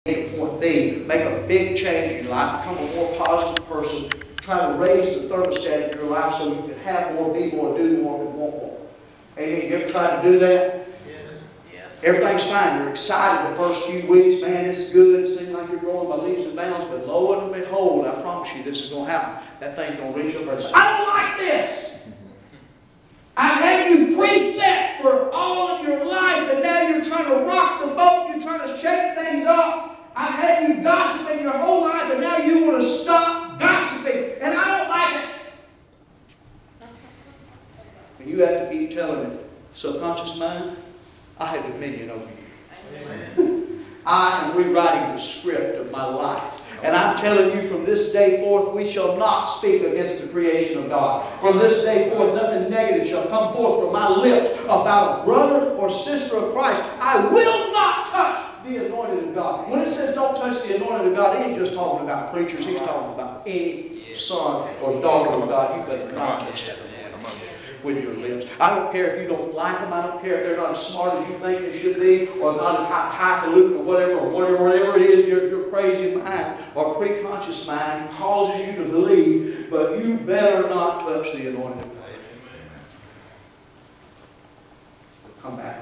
A to point B, make a big change in your life, become a more positive person, try to raise the thermostat in your life so you can have more, be more, do more, and want more. Amen. You ever try to do that? Yes. Everything's fine. You're excited the first few weeks. Man, it's good. It seems like you're growing by leaps and bounds. But lo and behold, I promise you this is going to happen. That thing's going to reach over and say, I don't like this. I've had you preset for all of your life, and now you're trying to rock the boat. You're trying to shake things up. I've had you gossiping your whole life, and now you want to stop gossiping, and I don't like it. And you have to keep telling it, subconscious mind, I have dominion over you. Amen. I am rewriting the script of my life. And I'm telling you, from this day forth, we shall not speak against the creation of God. From this day forth, nothing negative shall come forth from my lips about a brother or sister of Christ. I will not touch the anointed of God. When it says don't touch the anointed of God, he ain't just talking about preachers. He's talking about any son or daughter of God. You better not touch that with your lips. I don't care if you don't like them. I don't care if they're not as smart as you think they should be, or not as highfalutin or whatever it is your crazy mind or preconscious mind causes you to believe, but you better not touch the anointed. Come back.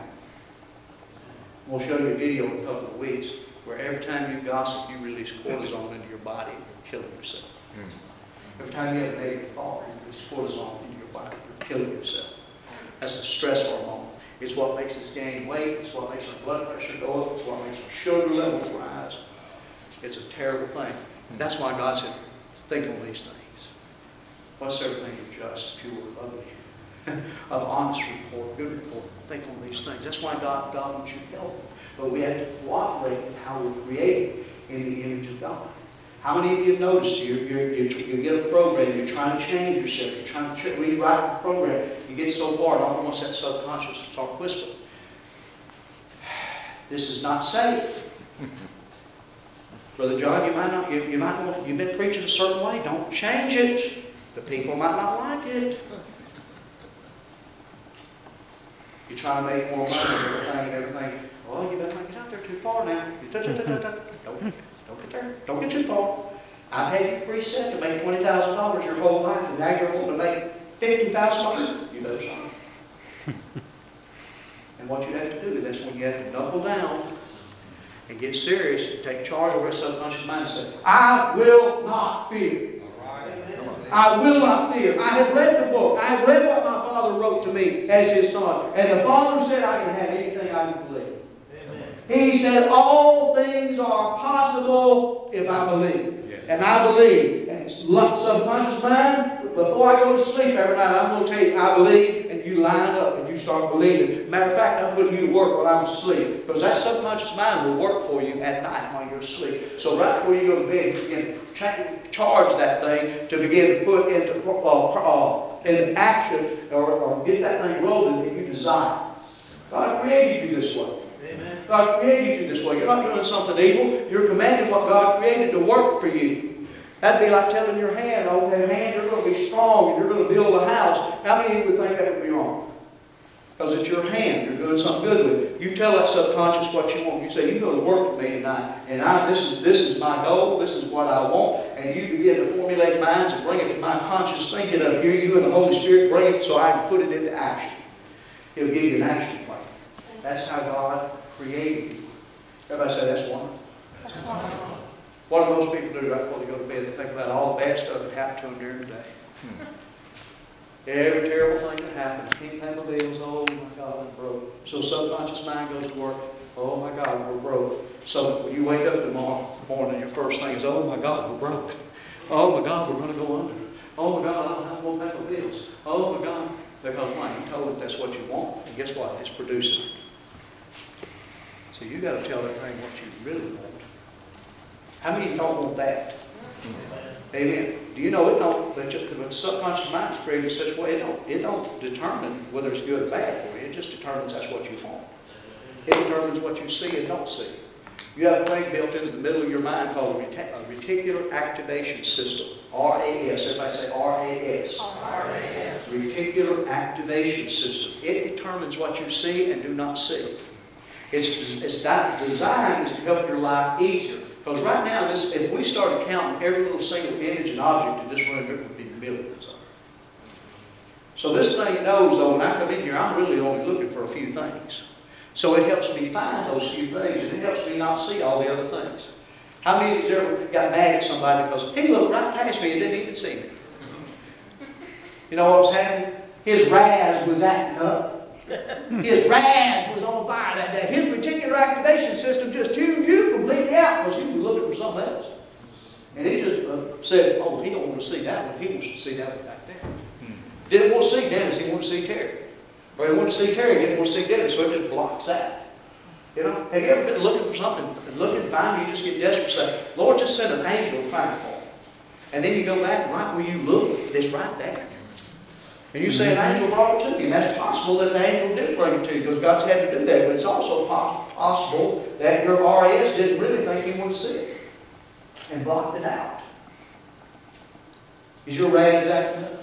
We'll show you a video in a couple of weeks where every time you gossip, you release cortisone into your body and you're killing yourself. Every time you have a negative thought, you release cortisone into your body. Killing yourself. That's the stress hormone. It's what makes us gain weight. It's what makes our blood pressure go up. It's what makes our sugar levels rise. It's a terrible thing. And that's why God said, think on these things. What's everything of just, pure, lovely, of honest report, good report. Think on these things. That's why God wants you healthy. But we have to cooperate in how we're created in the image of God. How many of you have noticed you get a program, you're trying to change yourself, you're trying to rewrite the program, you get so far, and almost that subconscious will start whispering. This is not safe. Brother John, you've been preaching a certain way, don't change it. The people might not like it. You're trying to make more money and everything. Oh, you better not get out there too far now. Don't get too far. I've had you preset to make $20,000 your whole life, and now you're wanting to make $50,000. You better stop. And what you have to do, that's when you have to knuckle down and get serious and take charge of your subconscious mind and say, I will not fear. I will not fear. I have read the book. I have read what my Father wrote to me as His Son. And the Father said I can have anything I can believe. He said, all things are possible if I believe. Yes. And I believe. And subconscious mind, before I go to sleep every night, I'm going to tell you, I believe, and you line up and you start believing. Matter of fact, I'm putting you to work while I'm asleep. Because that subconscious mind will work for you at night while you're asleep. So right before you go to bed, you begin to charge that thing to begin to put into action or get that thing rolling that you desire. God created you this way. Amen. God created you this way. You're not doing something evil. You're commanding what God created to work for you. That'd be like telling your hand, okay, hand, you're going to be strong and you're going to build a house. How many of you would think that would be wrong? Because it's your hand. You're doing something good with it. You tell that subconscious what you want. You say, you go to work for me tonight, and this is my goal. This is what I want. And you begin to formulate minds and bring it to my conscious thinking up here. You and the Holy Spirit bring it so I can put it into action. He'll give you an action plan. That's how God created you. Everybody say that's wonderful. That's wonderful. What do most people do right before they go to bed? They think about all the bad stuff that happened to them during the day. Every terrible thing that happened. Can't pay my bills. Oh my God, I'm broke. So subconscious mind goes to work. Oh my God, we're broke. So when you wake up tomorrow morning, your first thing is, oh my God, we're broke. Oh my God, we're going to go under. Oh my God, I don't have to pay my bills. Oh my God. Because why? You told it that's what you want. And guess what? It's producing it. So you got to tell that thing what you really want. How many don't want that? Amen. Do you know it don't? The subconscious mind is created in such a way it don't determine whether it's good or bad for you. It just determines that's what you want. It determines what you see and don't see. You have a thing built into the middle of your mind called a reticular activation system. RAS. Everybody say RAS. Reticular activation system. It determines what you see and do not see. It's designed is to help your life easier. Because right now, if we started counting every little single image and object in this room, it would be millions of them. So this thing knows, though, when I come in here, I'm really only looking for a few things. So it helps me find those few things, and it helps me not see all the other things. How many of you ever got mad at somebody because he looked right past me and didn't even see me? You know what was happening? His Raz was acting up. His Raz was on fire that day. His reticular activation system just tuned you completely out because he was looking for something else. And he just said, oh, he don't want to see that one. He wants to see that one back there. Didn't want to see Dennis, he wanted to see Terry. Or he wanted to see Terry, didn't want to see Dennis, so it just blocks that. You know, have you ever been looking for something, looking, find, you just get desperate and say, Lord, just send an angel to find it for me. And then you go back and right where you look, it's right there. And you say an angel brought it to you, and that's possible that the angel did bring it to you, because God's had to do that. But it's also possible that your RAS didn't really think he wanted to see it and blocked it out. Is your RAS acting up?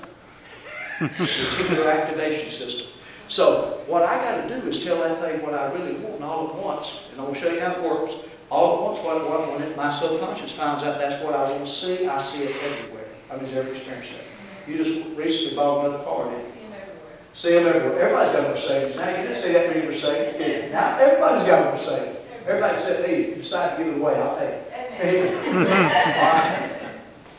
Reticular activation system. So what I got to do is tell that thing what I really want, and all at once, and I'm going to show you how it works. All at once, what I want, my subconscious finds out that's what I want to see. I see it everywhere. I mean, every experience that. You just recently bought another car, didn't you? See them everywhere. See them everywhere. Everybody's got a Mercedes. Now, you didn't see that many Mercedes, did you? Now, everybody's got a Mercedes. Everybody except me. You decide to give it away, I'll take it. Amen. Right.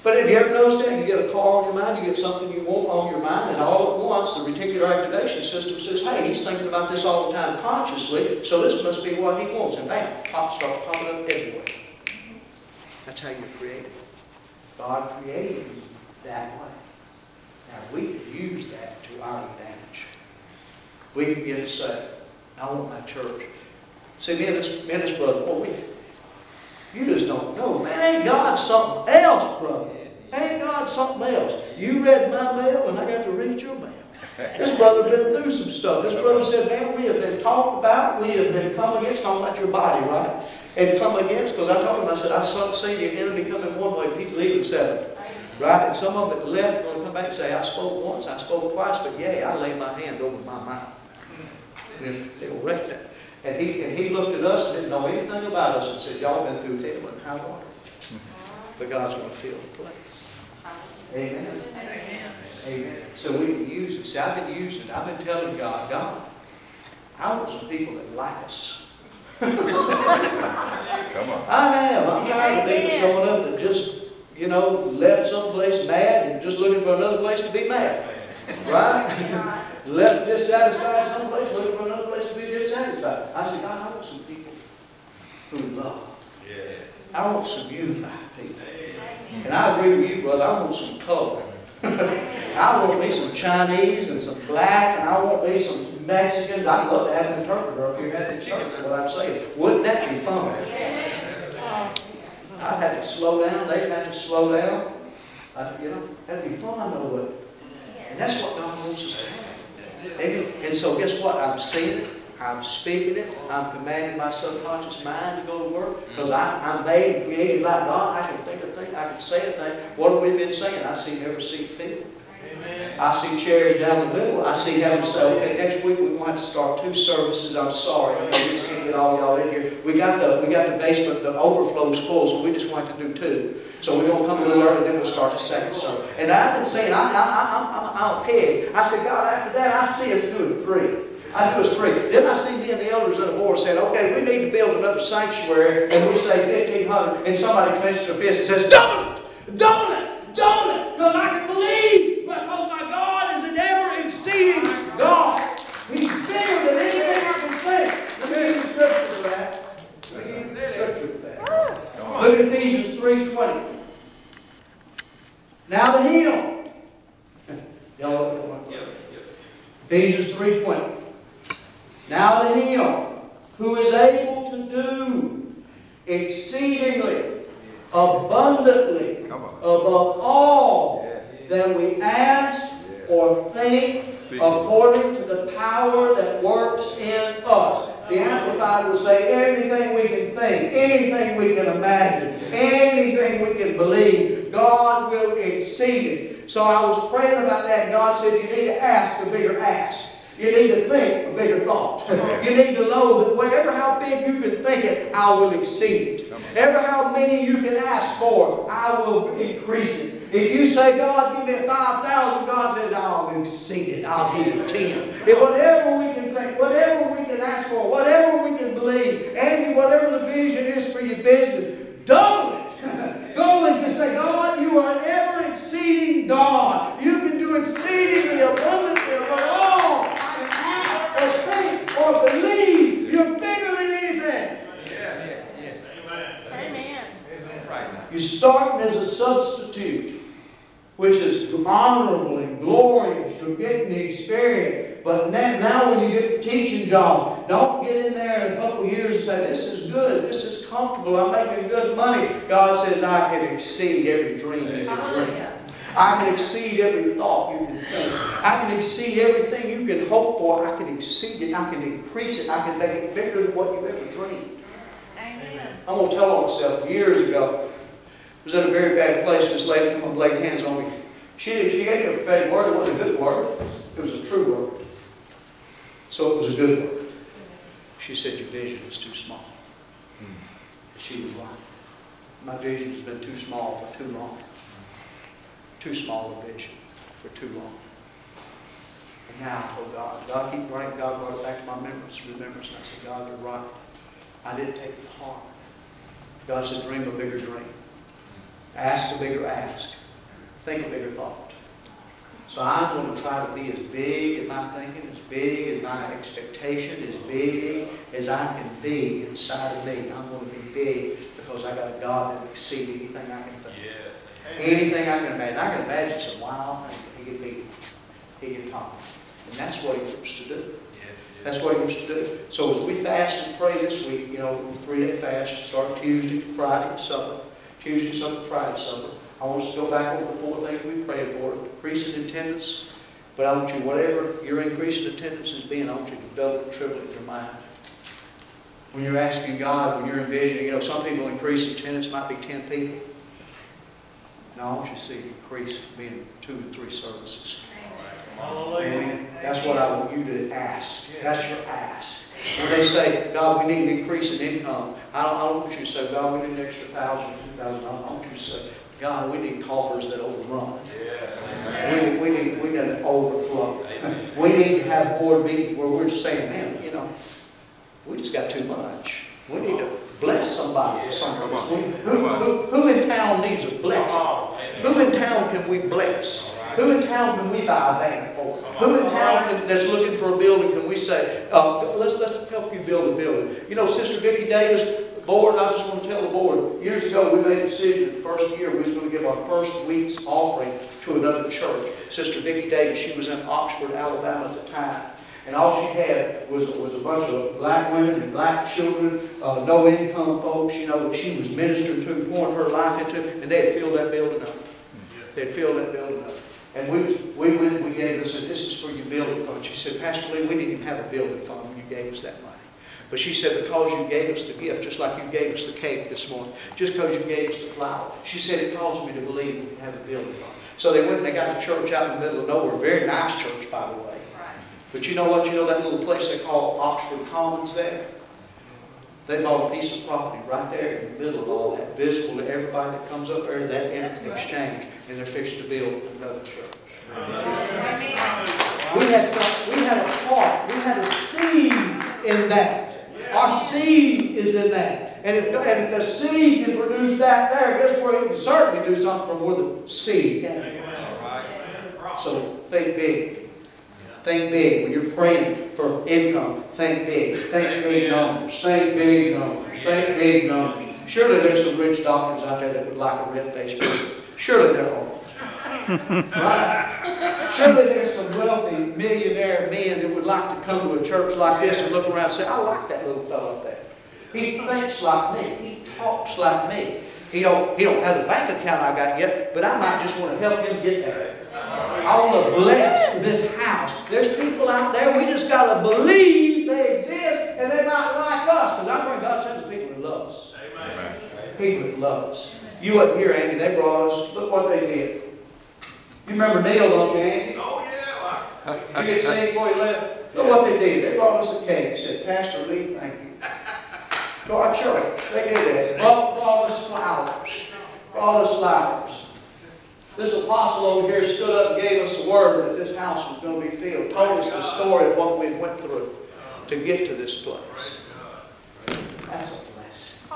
But have you ever noticed that? You get a car on your mind, you get something you want on your mind, and all at once, the reticular activation system says, hey, he's thinking about this all the time consciously, so this must be what he wants. And bam, starts popping up everywhere. That's how you're created. God created you that way. Now, we can use that to our advantage. We can get to say, I want my church. See, me and this brother, boy, you just don't know. Man, ain't God something else, brother? Ain't God something else? You read my mail, and I got to read your mail. This brother been through some stuff. This brother said, man, we have been talked about, we have been come against, talking about your body, right? And come against, because I told him, I said, I saw the enemy coming one way, people leaving seven. Right? And some of them that left are going to come back and say, I spoke once, I spoke twice, but yea, I laid my hand over my mouth. And they'll wreck that. And he looked at us and didn't know anything about us and said, y'all been through hell and high water. But God's going to fill the place. Amen. Amen. Amen. So we can use it. See, I've been using it. I've been telling God, I want some people that like us. Come on. I have. I'm tired of people showing up that just, you know, left someplace mad and just looking for another place to be mad. Right? Left dissatisfied someplace, looking for another place to be dissatisfied. I said, God, I want some people who love. Yes. I want some unified people. And I agree with you, brother. I want some color. I want me some Chinese and some black, and I want me some Mexicans. I'd love to have an interpreter up here have to interpret what I'm saying. Wouldn't that be fun? I'd have to slow down. They'd have to slow down. You know, that'd be fun, though. And that's what God wants us to have. And so guess what? I'm seeing it. I'm speaking it. I'm commanding my subconscious mind to go to work. Because I'm made and created like God. I can think a thing. I can say a thing. What have we been saying? I see every seat filled. I see chairs down the middle. I see having to say, okay, next week we're going to have to start 2 services. I'm sorry. Okay, we just can't get all y'all in here. We got the basement, the overflow's full, so we just want to do 2. So we're going to come a little early, then we'll start the second service. And I've been saying, I'm a pig. I said, God, after that, I see us doing 3. I do us 3. Then I see me and the elders on the board saying, okay, we need to build another sanctuary, and we say 1,500, and somebody clenches their fist and says, double it! Double it! Double it! Because I can believe, because my God is an ever-exceeding God. He's bigger than anything I can think. Let me give you the scripture for that. Let me give you the scripture for that. Look at Ephesians 3:20. Now to him. Ephesians 3:20. Now to him who is able to do exceedingly, abundantly, above all that we ask or think, according to the power that works in us. The Amplified will say anything we can think, anything we can imagine, anything we can believe, God will exceed it. So I was praying about that, and God said you need to ask a bigger ask. You need to think a bigger thought. You need to know that whatever how big you can think it, I will exceed it. Ever how many you can ask for, I will increase it. If you say, God, give me 5,000, God says, I'll exceed it. I'll give you 10. If whatever we can think, whatever we can ask for, whatever we can believe, Andy, whatever the vision is for your business, double it. Go and just say, God, you are an ever-exceeding God. You can do exceedingly abundantly above all I can ask or think or believe. You're bigger than anything. Yes. Amen. You're starting as a substitute, which is honorable and glorious. You're getting the experience. But now when you get the teaching job, don't get in there in a couple of years and say, this is good, this is comfortable, I'm making good money. God says, I can exceed every dream you can dream. I can exceed every thought you can think. I can exceed everything you can hope for. I can exceed it. I can increase it. I can make it bigger than what you ever dreamed. Amen. I'm going to tell on myself. Years ago, I was in a very bad place. This lady came up and laid hands on me. She gave me a prophetic word. It wasn't a good word. It was a true word. So it was a good word. She said, your vision is too small. She was right. My vision has been too small for too long. Too small a vision for too long. And now I told God, keep right. God brought it back to my remembrance. And I said, God, you're right. I didn't take it hard. God said, dream a bigger dream. Ask a bigger ask. Think a bigger thought. So I'm going to try to be as big in my thinking, as big as my expectation, as big as I can be inside of me. I'm going to be big because I got a God that exceeds anything I can think. Yes. Anything I can imagine. I can imagine some wild things that he can talk. And that's what he wants to do. That's what he wants to do. So as we fast and pray this week, 3-day fast, start Tuesday, Friday, supper. Tuesday, supper, Friday, supper. I want us to go back over the 4 things we prayed for. Increase in attendance. But I want you, whatever your increase in attendance is being, I want you to double and triple it in your mind. When you're asking God, when you're envisioning, some people increase in attendance might be 10 people. Now I want you to see increase being 2 and 3 services. Amen. That's what I want you to ask. That's your ask. When they say, God, we need an increase in income, I don't want you to say, God, we need an extra 1,000, 2,000. I want you to say, God, we need coffers that overrun. Yes. We need an overflow. We need to have board meetings where we're saying, man, we just got too much. We need to bless somebody. Who in town needs a blessing? Who in town can we bless? Who in town can we buy a van for? Who in town that's looking for a building can we say, let's help you build a building? Sister Vicki Davis, board, I just want to tell the board, years ago we made a decision the first year we was going to give our first week's offering to another church. Sister Vicki Davis, she was in Oxford, Alabama at the time. And all she had was a bunch of black women and black children, no income folks, that she was ministering to, pouring her life into, and they had filled that building up. They had filled that building up. And we went and we gave her, said, this is for your building fund. She said, Pastor Lee, we didn't even have a building fund when you gave us that money. But she said, because you gave us the gift, just like you gave us the cake this morning, just because you gave us the flour, she said, it caused me to believe we could have a building fund. So they went and they got the church out in the middle of nowhere. Very nice church, by the way. But you know what? That little place they call Oxford Commons there? They bought a piece of property right there in the middle of all that, visible to everybody that comes up there, that in exchange. And they're fixing to build another church. We had a part, we had a seed in that. Our seed is in that. And if the seed can produce that there, guess where it can certainly do something from where the seed came. So think big. Think big. When you're praying for income, think big. Think big numbers. Think big numbers. Think big numbers. Surely there's some rich doctors out there that would like a red-faced baby. Surely there are. Right? Surely there's some wealthy millionaire men that would like to come to a church like this and look around and say, I like that little fellow up there. He thinks like me. He talks like me. He don't have the bank account I got yet, but I might just want to help him get there. I want to bless this house. There's people out there, we just got to believe they exist and they might like us. Because I pray God sends people who love us. Amen. People that love us. You wasn't here, Andy. They brought us. Look what they did. You remember Neil, don't you, Andy? Oh, yeah. Did you get saved before you left? Look what they did. They brought us a cake. Said, Pastor Lee, thank you. To our church. They did that. Brought us flowers. Brought us flowers. This apostle over here stood up and gave us a word that this house was going to be filled. Told us the story of what we went through to get to this place. That's a blessing.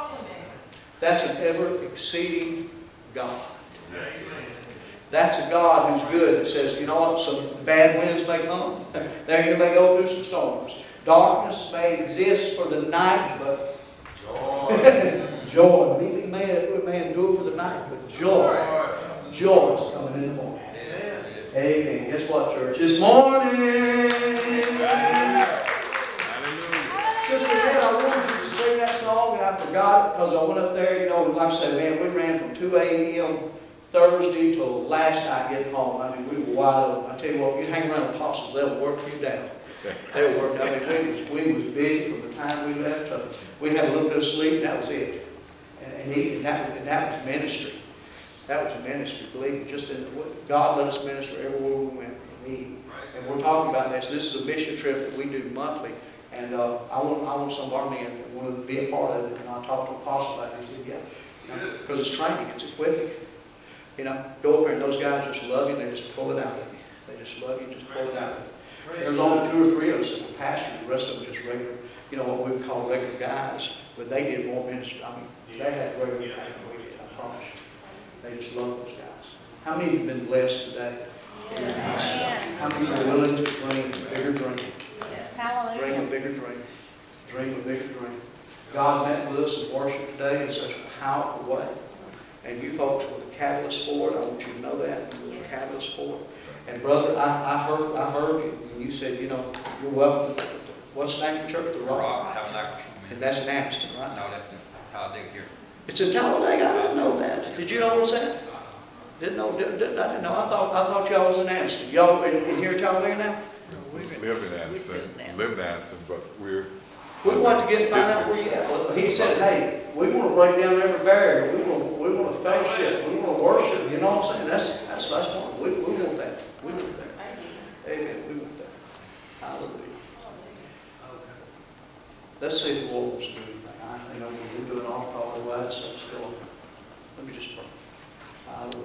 That's an ever-exceeding God. That's a God who's good that says, you know what, some bad winds may come. You may go through some storms. Darkness may exist for the night, but joy. Weeping may endure for the night, but joy. Joy is coming in the morning. Amen. Guess what, church? This morning. Sister Ed, I wanted you to sing that song, and I forgot because I went up there, you know, like I said, man, we ran from 2 a.m. Thursday till last night getting home. I mean, we were wide open. I tell you what, you hang around apostles, they'll work you down. They'll work. I mean, we was busy from the time we left. We had a little bit of sleep, and that was it. And that was ministry. That was ministry, believe me. Just in God let us minister everywhere we went. And we're talking about this. This is a mission trip that we do monthly. And I want some of our men that want to be a part of it. And I talked to Apostle about it. He said, yeah. Because it's training, it's equipping. You know, go up there and those guys just love you. They just pull it out of you. They just love you, just pull it out of you. There's only 2 or 3 of us that were pastors. The rest of them just regular, you know, what we would call regular guys. But they did more ministry. I mean, they had regular training than we did, I promise you. They just love those guys. How many have been blessed today? How many are willing to dream a bigger dream? Dream a bigger dream. Dream a bigger dream. God met with us in worship today in such a powerful way. And you folks were the catalyst for it. I want you to know that. You were the catalyst for it. And brother, I heard you when you said, you know, you're welcome to, what's the name of the church? The Rock. And that's in Addison, right? No, that's in Talladega here. It's in Talladega? I didn't know that. Did you know what's that? Didn't know. I didn't know. I thought y'all was in Addison. Y'all in here in Talladega now? We live in Addison. Live in Addison, but we want to get and find out where you at. Well, he said, hey, we want to break down every barrier. We want to fellowship. We want to worship. You know what I'm saying? That's one. We want that. We want that. Amen. We want that. Hallelujah. Let's see if the Lord wants to do anything. You know, we're doing all the way, so still. Let me just pray. Hallelujah.